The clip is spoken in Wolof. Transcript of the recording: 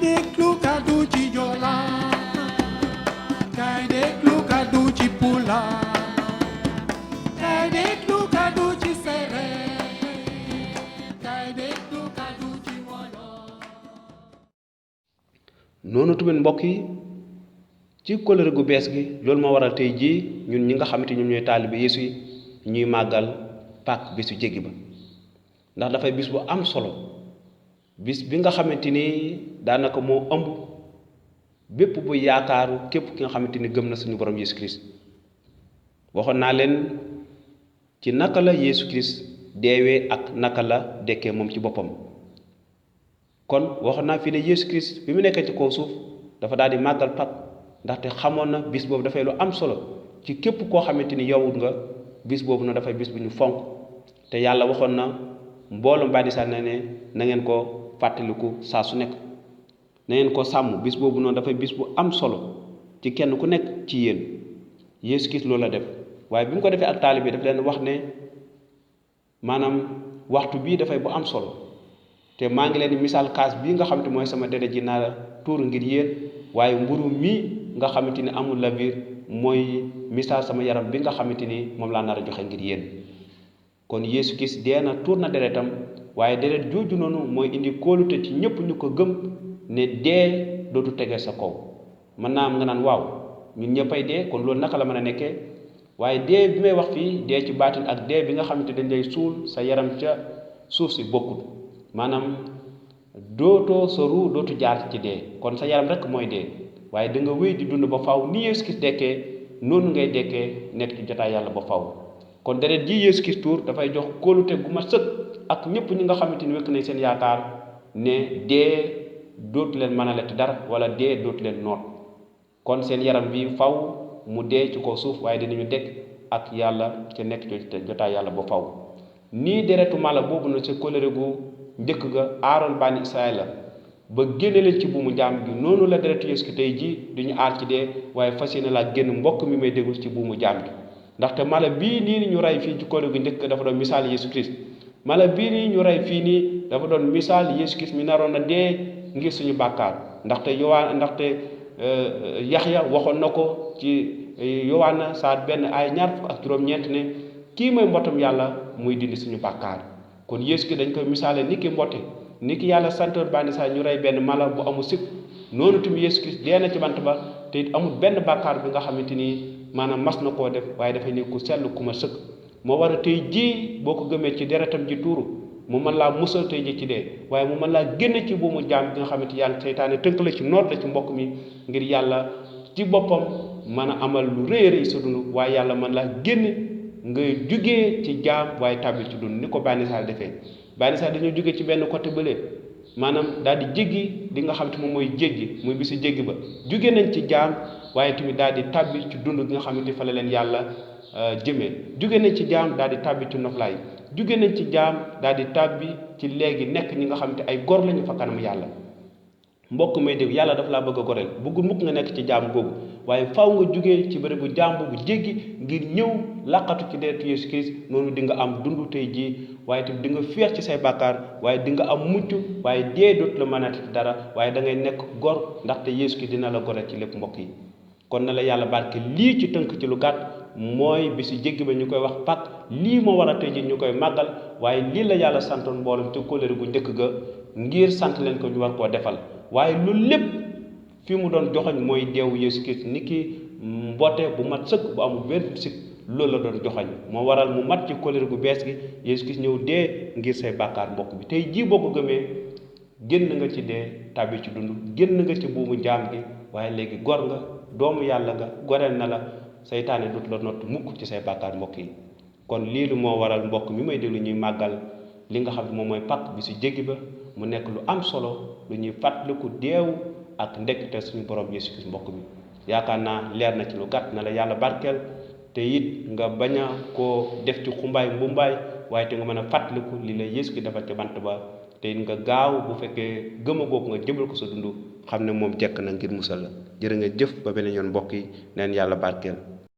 déglu kàddu ci Joola kay déglu kàddu ci Pula kay déglu kàddu ci Séeréer kay déglu kàddu ci Wolof. noonu tamit mbokk yi ci kóllëre gu bees gi loolu moo waral tey jii ñun ñi nga xamante ñoom ñooy taalibe Yeesu yi ñuy màggal Pâques bisu jéggi ba ndax dafay bis bu am solo bis bi nga xamante ni daanaka moo ëmb bépp bu yaakaaru képp ki nga xamante ni gëm na suñu borom Yeesu Christ waxoon naa leen ci naka la Yeesu Christ deewee ak naka la dekkee moom ci boppam kon waxoon naa fii ne Yeesu Christ bi mu nekkee ci kaw suuf dafa daal di màggal Pâques ndaxte xamoon na bis boobu dafay lu am solo ci képp koo xamante ni yowut nga bis boobu na dafay bis bu ñu fonk te yàlla waxoon na mbooloo bànni sa ne na ngeen ko fàttaliku saa su nekk na ngeen ko sàmm bis boobu noonu dafay bis bu am solo ci kenn ku nekk ci yéen Yeesu Kirist loolu la def waaye bi mu ko defee ak taalibe daf leen wax ne maanaam waxtu bii dafay bu am solo te maa ngi leen di misaal kaas bii nga xamante mooy sama deret ji naa tuur ngir yéen waaye mburu mii nga xamante ni amul la biir mooy misaal sama yaram bi nga xamante ni moom laa nar a joxe ngir yéen kon Yeesu Kirist dee na tuur na deretam waaye deret jooju noonu mooy indi kóolute ci ñëpp ñu ko gëm ne dee dootu tege sa kaw mën naa am nga naan waaw ñun ñëppay dee kon loolu naka la mën a nekkee waaye dee bi may wax fii dee ci baatin ak dee bi nga xamante dañ lay suul sa yaram ca suuf si bokkut maanaam dootoo sa ruu dootu jaar ci dee kon sa yaram rek mooy dee waaye da nga wéy di dund ba faw ni Yeesu Kirist dekkee noonu ngay dekkee nekk ci jotaay yàlla ba faw kon deret ji Yeesu Kirist tuur dafay jox kóolute gu ma sëkk ak ñëpp ñi nga xamante ni wekk nañ seen yaakaar ne dee dootu leen mën a lett dara wala dee dootu leen noot kon seen yaram bi faw mu dee ci kaw suuf waaye dinañu dekk ak yàlla ca nekk ci jotaay yàlla ba faw nii deretu mala boobu na ci kóllëre gu njëkk ga aaroon bànni Israël la ba génne leen ci buumu jaam gi noonu la deretu Yeesu Kirist tey jii duñu aar ci dee waaye fas yéene laa génn mbokk mi may déglu ci buumu jaam gi ndaxte mala bii nii ñu rey fii ci kóllëre gu njëkk dafa doon misaal Yeesu Kirist mala bii nii ñu rey fii nii dafa doon misaal Yeesu Kirist mi naroon na dee ngir suñu bàkkaar ndaxte Yaxya waxoon na ko ci Yowaana saar benn ay ñaar fukk ak juróom-ñeent ne kii mooy mbootam yàlla muy dindi suñu bàkkaar kon Yeesu Kirist dañ koy misaale ni ki mbotte ni ki yàlla santoon bànni saa ñu rey benn mala bu amul sikk noonu tamit Yeesu Kirist dee na ci bant ba te it amul benn bàkkaar bi nga xamante ni maanaam mas na koo def waaye dafay ne ku sell ku ma sëkk moo war a tey jii boo ko gëmee ci deretam ji tuuru mu mën laa musal tey ji ci dee waaye mu mën laa génn ci buumu jaam bi nga xamante yaa ngi seytaane tënk la ci noot la ci mbokk mi ngir yàlla ci boppam mën a amal lu rëy a rëy sa dund waaye yàlla mën laa génn ngay jugee ci jaam waaye tàbbi ci dund ni ko bànni saa defee bànni saa dañoo jugee ci benn côté bële maanaam daal di jéggi li nga xam te moom mooy jéggi muy bisu jéggi ba jugee nañ ci jaam waaye tamit daal di tàbbi ci dund gi nga xamante fa la leen yàlla jëmee jugee nañ ci jaam daal di tàbbi ci noflaay jugee nañ ci jaam daal di tàbbi ci léegi nekk ñi nga xamante ay gor lañu fa kanam yàlla mbokk may dégg yàlla dafa laa bëgg a goreel bëggul mukk nga nekk ci jaam googu waaye faw nga jugee ci bërëb bu jaam boobu jéggi ngir ñëw laqatu ci deretu Yeesu Kirist noonu di nga am dund tey jii waaye tamit di nga féex ci say bàkkaar waaye di nga am mucc waaye dee dootu la mënati dara waaye da ngay nekk gor ndaxte Yeesu Kirist dina la goreel ci lépp mbokk yi kon na la yàlla barke lii ci tënk ci lu gàtt mooy bisu jéggi ba ñu koy wax Pâques lii moo war a tey jii ñu koy màggal waaye lii la yàlla santoon mboolem te kóllëre gu njëkk ga ngir sant leen ko ñu war koo defal waaye loolu lépp fi mu doon joxoñ mooy deewu Yeesu Kirist ni ki mboote bu mat sëkk bu amul benn sikk loolu la doon joxoñ moo waral mu mat ci kóllëre gu bees gi Yeesu Kirist ñëw dee ngir say bàkkaar mbokk bi tey jii boo ko gëmee génn nga ci dee tàbbi ci dund génn nga ci buumu jaam gi waaye léegi gor nga doomu yàlla nga goreel na la seytaane dut la nott mukk ci say bàkkaar mbokk yi kon lii lu moo waral mbokk mi may déglu ñuy màggal li nga xam ne moom mooy Pâques bi si jéggi ba mu nekk lu am solo lu ñuy fàttaliku deewu ak ndekkite suñu borom Yeesu Kirist mbokk mi yaakaar naa leer na ci lu gàtt na la yàlla barkeel te it nga bañ a koo def ci xumbaay mbumbaay waaye te nga mën a fàttaliku li la Yeesu Kirist dafa ca bant ba te it nga gaaw bu fekkee gëm a googu nga jëbal ko sa dund xam ne moom jekk na ngir musal la jërë nga jëf ba beneen yoon mbokk yi neen yàlla barkeel